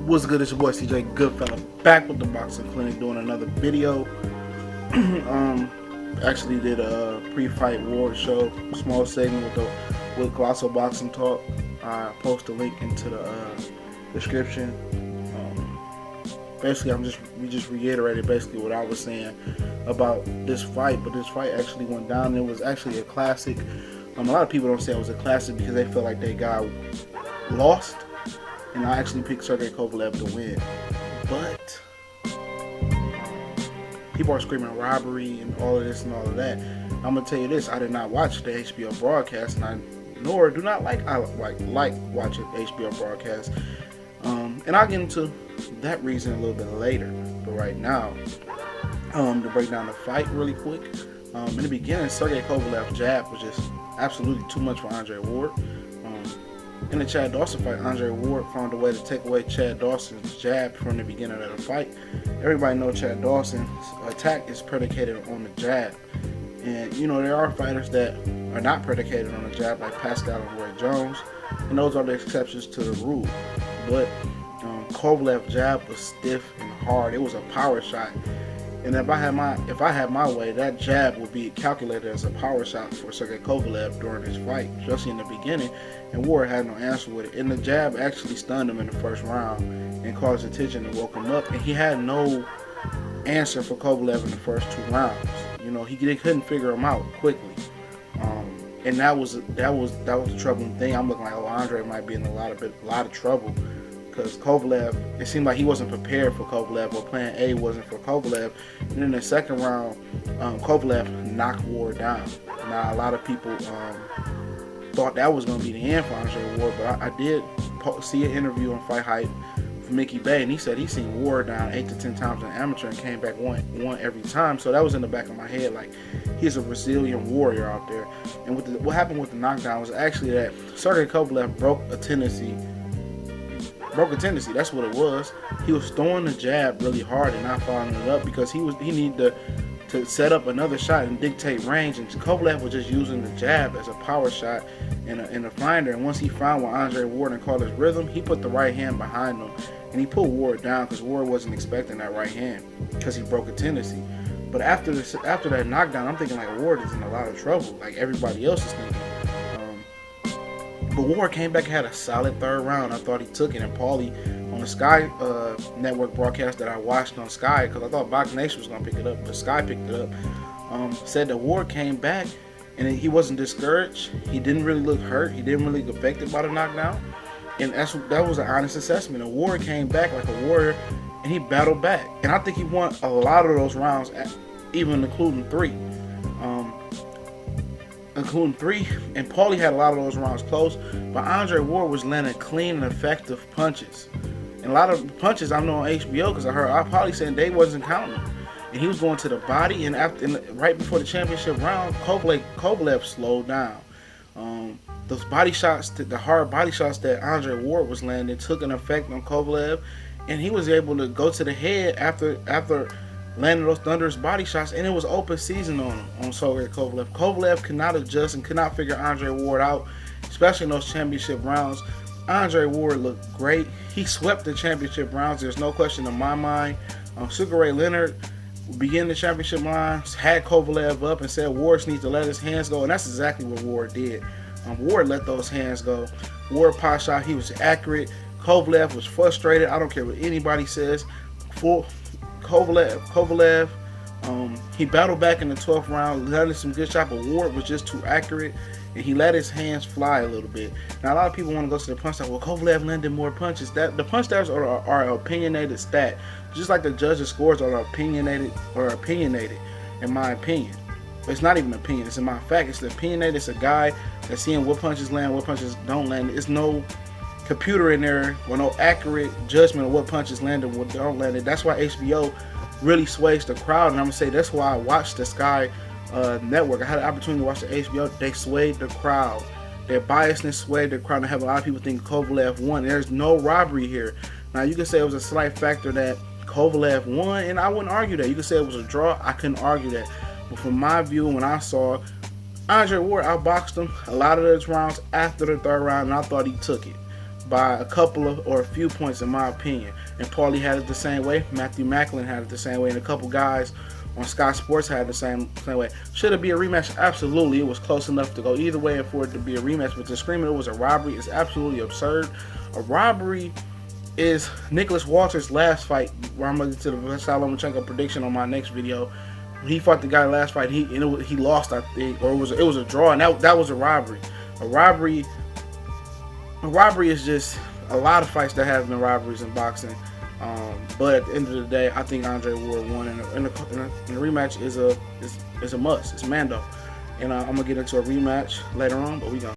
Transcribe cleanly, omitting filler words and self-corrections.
What's good? It's your boy CJ Goodfella back with the Boxing Clinic doing another video. Actually did a pre-fight war show, small segment with Colossal Boxing Talk. I post a link into the description. Basically, we just reiterated basically what I was saying about this fight, but this fight actually went down. It was actually a classic. A lot of people don't say it was a classic because they feel like they got lost. And I actually picked Sergey Kovalev to win. But people are screaming robbery and all of this and all of that. I'm gonna tell you this: I did not watch the HBO broadcast, and I do not like watching HBO broadcast. And I'll get into that reason a little bit later. But right now, to break down the fight really quick. In the beginning, Sergey Kovalev's jab was just absolutely too much for Andre Ward. In the Chad Dawson fight, Andre Ward found a way to take away Chad Dawson's jab from the beginning of the fight. Everybody knows Chad Dawson's attack is predicated on the jab. And, you know, there are fighters that are not predicated on the jab, like Pascal and Roy Jones. And those are the exceptions to the rule. But Kovalev's jab was stiff and hard. It was a power shot. And if I had my way, that jab would be calculated as a power shot for Sergey Kovalev during this fight, especially in the beginning. And Ward had no answer with it. And the jab actually stunned him in the first round and caused attention and woke him up. And he had no answer for Kovalev in the first two rounds. You know, they couldn't figure him out quickly. And that was the troubling thing. I'm looking like, oh, Andre might be in a lot of trouble. Because Kovalev, it seemed like he wasn't prepared for Kovalev, or plan A wasn't for Kovalev. And then in the second round, Kovalev knocked Ward down. Now, a lot of people thought that was going to be the end for Andre Ward, but I did see an interview on Fight Hype from Mickey Bay, and he said he's seen Ward down 8 to 10 times in amateur and came back one every time. So that was in the back of my head, like, he's a Brazilian warrior out there. And what happened with the knockdown was actually that Sergey Kovalev broke a tendency. That's what it was. He was throwing the jab really hard and not following it up because he needed to set up another shot and dictate range. And Kovalev was just using the jab as a power shot and a finder. And once he found what Andre Ward called his rhythm, he put the right hand behind him and he pulled Ward down because Ward wasn't expecting that right hand because he broke a tendency. But after that knockdown, I'm thinking like Ward is in a lot of trouble, like everybody else is thinking. But Ward came back and had a solid third round. I thought he took it. And Paulie on the Sky network broadcast that I watched on Sky, because I thought Box Nation was going to pick it up, but Sky picked it up, said that Ward came back and he wasn't discouraged. He didn't really look hurt. He didn't really get affected by the knockdown. And that was an honest assessment. And Ward came back like a warrior and he battled back. And I think he won a lot of those rounds, even including three. And Paulie had a lot of those rounds close, but Andre Ward was landing clean and effective punches. And a lot of punches I know on HBO, because I heard Paulie saying they wasn't counting. And he was going to the body, and right before the championship round, Kovalev slowed down. Those body shots, the hard body shots that Andre Ward was landing, took an effect on Kovalev, and he was able to go to the head after landing those thunderous body shots, and it was open season on Sergey Kovalev. Kovalev could not adjust and could not figure Andre Ward out, especially in those championship rounds. Andre Ward looked great. He swept the championship rounds. There's no question in my mind. Sugar Ray Leonard began the championship rounds, had Kovalev up and said Ward needs to let his hands go, and that's exactly what Ward did. Ward let those hands go. Ward pot shot. He was accurate. Kovalev was frustrated. I don't care what anybody says. Kovalev, he battled back in the 12th round, landed some good shots, but Ward was just too accurate, and he let his hands fly a little bit. Now, a lot of people want to go to the punch stat. Well, Kovalev landed more punches. The punch stats are an opinionated stat, just like the judges' scores are opinionated, in my opinion. It's not even an opinion. It's in my fact. It's the opinionated. It's a guy that's seeing what punches land, what punches don't land. It's no computer in there or no accurate judgment of what punches landed and what don't land. That's why HBO really sways the crowd, and I'm gonna say that's why I watched the Sky network. I had an opportunity to watch the HBO. They swayed the crowd. Their biasness swayed the crowd, and have a lot of people think Kovalev won. There's no robbery here. Now you can say it was a slight factor that Kovalev won, and I wouldn't argue that. You can say it was a draw. I couldn't argue that. But from my view, when I saw Andre Ward outboxed him a lot of those rounds after the third round, and I thought he took it. by a couple of or a few points in my opinion. And Paulie had it the same way. Matthew Macklin had it the same way, and a couple guys on Sky Sports had it the same way. Should it be a rematch? Absolutely. It was close enough to go either way and for it to be a rematch. But to scream it was a robbery is absolutely absurd. A robbery is Nicholas Walters' last fight, where I'm going to get to the Vasily Lomachenko prediction on my next video. He fought the guy last fight. He lost, I think, or it was a draw, and that was a robbery. A robbery is just a lot of fights that have been robberies in boxing. But at the end of the day, I think Andre Ward won, and the rematch is a must. It's Mando, and I'm gonna get into a rematch later on. But we gonna.